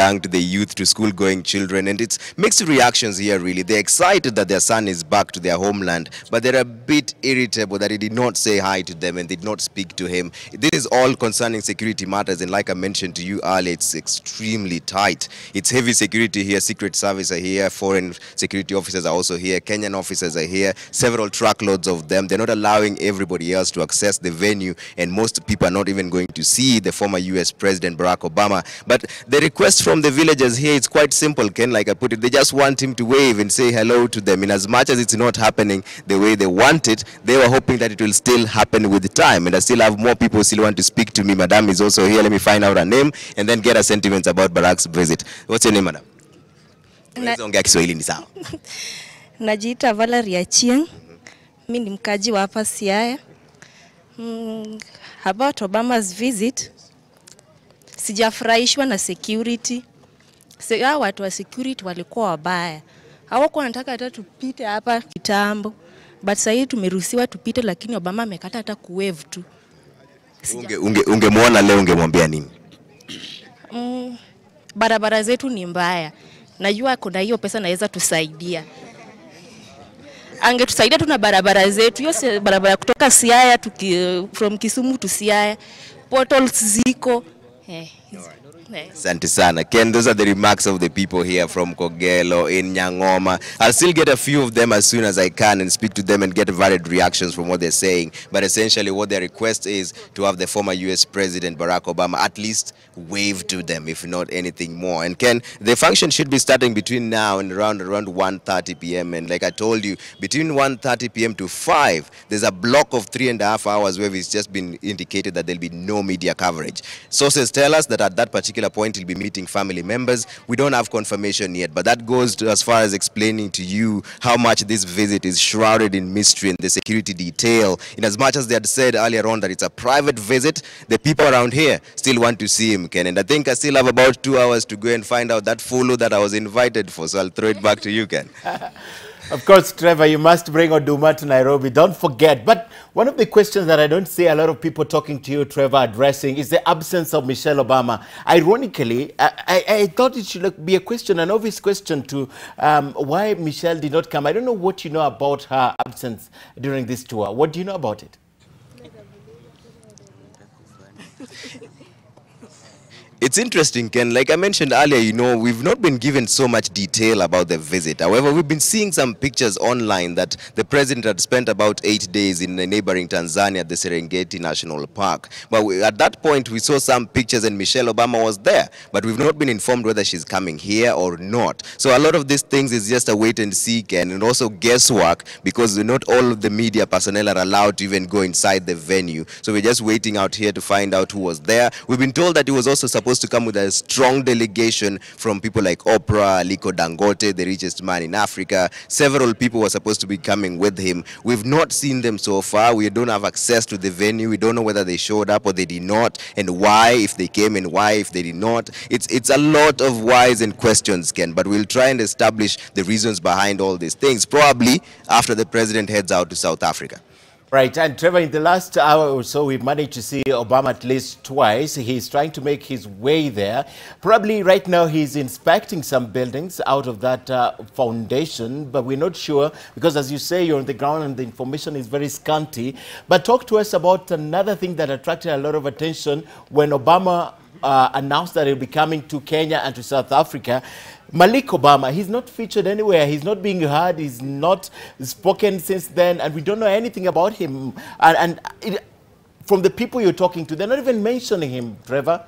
padang to the youth, to school-going children, and it's mixed reactions here, really. They're excited that their son is back to their homeland, but they're a bit irritable that he did not say hi to them and did not speak to him. This is all concerning security matters, and like I mentioned to you earlier, it's extremely tight. It's heavy security here. Secret Service are here, foreign security officers are also here, Kenyan officers are here, several truckloads of them. They're not allowing everybody else to access the venue, and most people are not even going to see the former US President Barack Obama. But the request from the villagers here is quite simple, Ken, like I put it. They just want him to wave and say hello to them. In as much as it's not happening the way they want it, they were hoping that it will still happen with time. And I still have more people who still want to speak to me. Madam is also here. Let me find out her name and then get her sentiments about Barack's visit. What's your name, madam? Najiita Valeria Chieng. Mimi ni mkaji wa hapa Siaya. About Obama's visit, sijafurahishwa na security. Hao watu wa security walikuwa wabaya. Hawakuwa wanataka hata tupite hapa kitambo. But sasa hivi tumeruhusiwa tupite, lakini Obama amekata hata kuwave tu. Ungemwona leo ungemwambia nini? Barabara zetu ni mbaya. Najua kuna hiyo pesa naweza tusaidia. Angetusaidia tu na barabara zetu. Hiyo barabara kutoka Siaya from Kisumu to Siaya. Portals ziko. Asante sana. Ken, those are the remarks of the people here from Kogelo in Nyangoma. I'll still get a few of them as soon as I can and speak to them and get varied reactions from what they're saying. But essentially what their request is to have the former US President Barack Obama at least wave to them, if not anything more. And Ken, the function should be starting between now and around 1:30 p.m. And like I told you, between 1:30 p.m. to 5, there's a block of 3.5 hours where it's just been indicated that there'll be no media coverage. Sources tell us that at that particular point he'll be meeting family members. We don't have confirmation yet, but that goes to as far as explaining to you how much this visit is shrouded in mystery and the security detail. In as much as they had said earlier on that it's a private visit, the people around here still want to see him, Ken. And I think I still have about 2 hours to go and find out that follow that I was invited for. So I'll throw it back to you, Ken. Of course, Trevor, you must bring Oduma to Nairobi. Don't forget. But one of the questions that I don't see a lot of people talking to you, Trevor, addressing is the absence of Michelle Obama. Ironically, I thought it should be a question, an obvious question to why Michelle did not come. I don't know what you know about her absence during this tour. What do you know about it? It's interesting, Ken. Like I mentioned earlier, you know, we've not been given so much detail about the visit. However, we've been seeing some pictures online that the president had spent about 8 days in the neighboring Tanzania at the Serengeti National Park. But at that point, we saw some pictures and Michelle Obama was there. But we've not been informed whether she's coming here or not. So a lot of these things is just a wait and see, Ken, and also guesswork because not all of the media personnel are allowed to even go inside the venue. So we're just waiting out here to find out who was there. We've been told that he was also supposed to come with a strong delegation from people like Oprah, Aliko Dangote, the richest man in Africa. Several people were supposed to be coming with him. We've not seen them so far. We don't have access to the venue. We don't know whether they showed up or they did not, and why if they came and why if they did not. It's a lot of whys and questions, Ken, but we'll try and establish the reasons behind all these things, probably after the president heads out to South Africa. Right, and Trevor, in the last hour or so, we've managed to see Obama at least twice. He's trying to make his way there. Probably right now he's inspecting some buildings out of that foundation, but we're not sure because, as you say, you're on the ground and the information is very scanty. But talk to us about another thing that attracted a lot of attention when Obama announced that he'll be coming to Kenya and to South Africa. Malik Obama, he's not featured anywhere. He's not being heard. He's not spoken since then. And we don't know anything about him. From the people you're talking to, they're not even mentioning him, Trevor.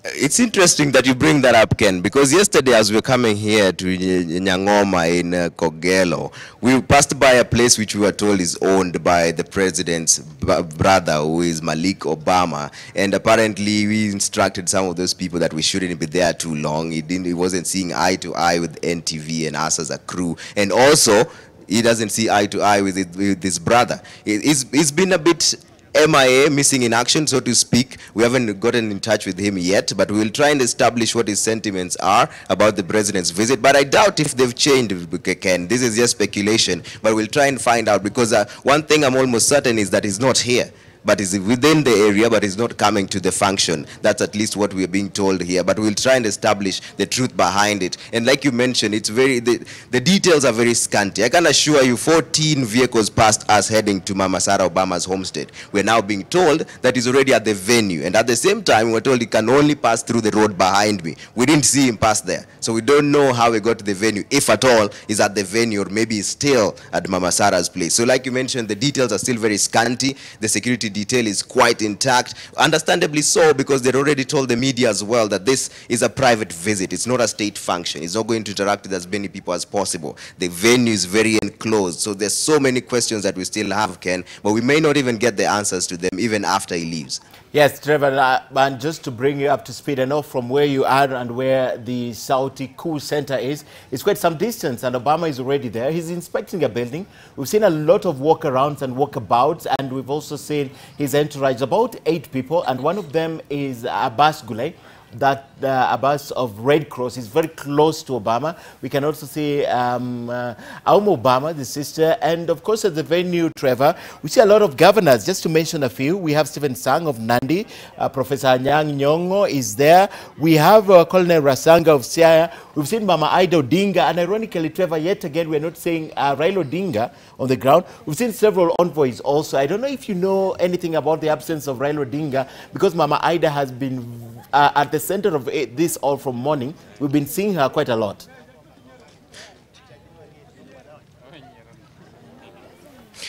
It's interesting that you bring that up, Ken, because yesterday as we were coming here to Nyangoma in Kogelo, we passed by a place which we were told is owned by the president's brother, who is Malik Obama, and apparently we instructed some of those people that we shouldn't be there too long. He wasn't seeing eye to eye with NTV and us as a crew, and also he doesn't see eye to eye with his brother. It's been a bit MIA, missing in action, so to speak. We haven't gotten in touch with him yet, but we'll try and establish what his sentiments are about the president's visit. But I doubt if they've changed, Ken. This is just speculation, but we'll try and find out, because one thing I'm almost certain is that he's not here. but is within the area, but is not coming to the function. That's at least what we're being told here. But we'll try and establish the truth behind it. And like you mentioned, it's the details are very scanty. I can assure you 14 vehicles passed us heading to Mama Sarah Obama's homestead. We're now being told that he's already at the venue. And at the same time, we're told he can only pass through the road behind me. We didn't see him pass there. So we don't know how he got to the venue, if at all he's at the venue, or maybe he's still at Mama Sarah's place. So like you mentioned, the details are still very scanty. The security detail is quite intact. Understandably so, because they'd already told the media as well that this is a private visit. It's not a state function. It's not going to interact with as many people as possible. The venue is very enclosed. So there's so many questions that we still have, Ken, but we may not even get the answers to them even after he leaves. Yes, Trevor, and just to bring you up to speed, I know from where you are and where the Sauti Kuu Centre is, it's quite some distance, and Obama is already there. He's inspecting a building. We've seen a lot of walkarounds and walkabouts, and we've also seen his entourage, about 8 people, and one of them is Abbas Gulay. That Abbas of Red Cross is very close to Obama. We can also see Obama, the sister, and of course at the venue, Trevor, we see a lot of governors. Just to mention a few, we have Stephen Sang of Nandi, Professor Anyang' Nyong'o is there. We have Colonel Rasanga of Siaya. We've seen Mama Ida Odinga, and ironically, Trevor, yet again, we're not saying Raila Odinga on the ground. We've seen several envoys also. I don't know if you know anything about the absence of Raila Odinga, because Mama Ida has been at the center of this all from morning. We've been seeing her quite a lot.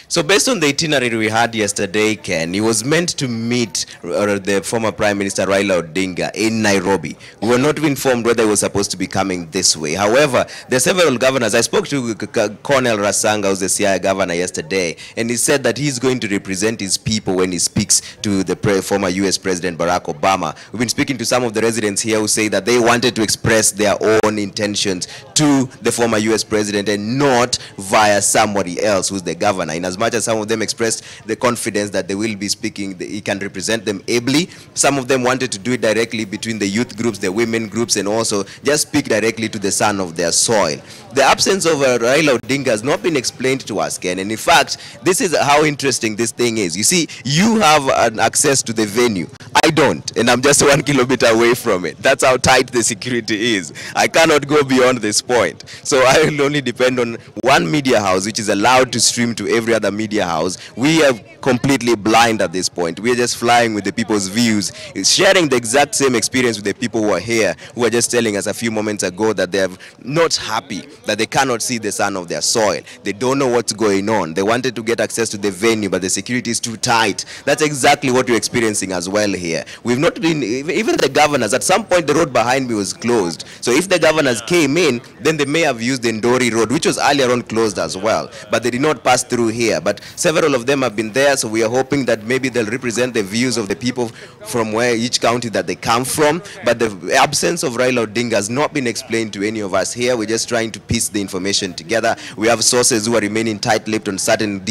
So based on the itinerary we had yesterday, Ken, he was meant to meet the former Prime Minister Raila Odinga in Nairobi. We were not informed whether he was supposed to be coming this way. However, there are several governors. I spoke to Colonel Rasanga, who's the CIA governor, yesterday, and he said that he's going to represent his people when he speaks to the former US President Barack Obama. We've been speaking to some of the residents here who say that they wanted to express their own intentions to the former US President and not via somebody else who's the governor. In as much as some of them expressed the confidence that they will be speaking, he can represent them ably, some of them wanted to do it directly between the youth groups, the women groups, and also just speak directly to the son of their soil. The absence of Raila Odinga has not been explained to us, Ken, and in fact, this is how interesting this thing is. You see, you have access to the venue. I don't, and I'm just 1 kilometer away from it. That's how tight the security is. I cannot go beyond this point. So I will only depend on one media house, which is allowed to stream to every other media house. We are completely blind at this point. We are just flying with the people's views, sharing the exact same experience with the people who are here, who are just telling us a few moments ago that they're not happy, that they cannot see the son of their soil. They don't know what's going on. They wanted to get access to the venue, but the security is too tight. That's exactly what we're experiencing as well here. We've not been, even the governors, at some point the road behind me was closed. So if the governors came in, then they may have used the Ndori Road, which was earlier on closed as well. But they did not pass through here. But several of them have been there, so we are hoping that maybe they'll represent the views of the people from where each county that they come from. But the absence of Raila Odinga has not been explained to any of us here. We're just trying to piece the information together. We have sources who are remaining tight-lipped on certain details.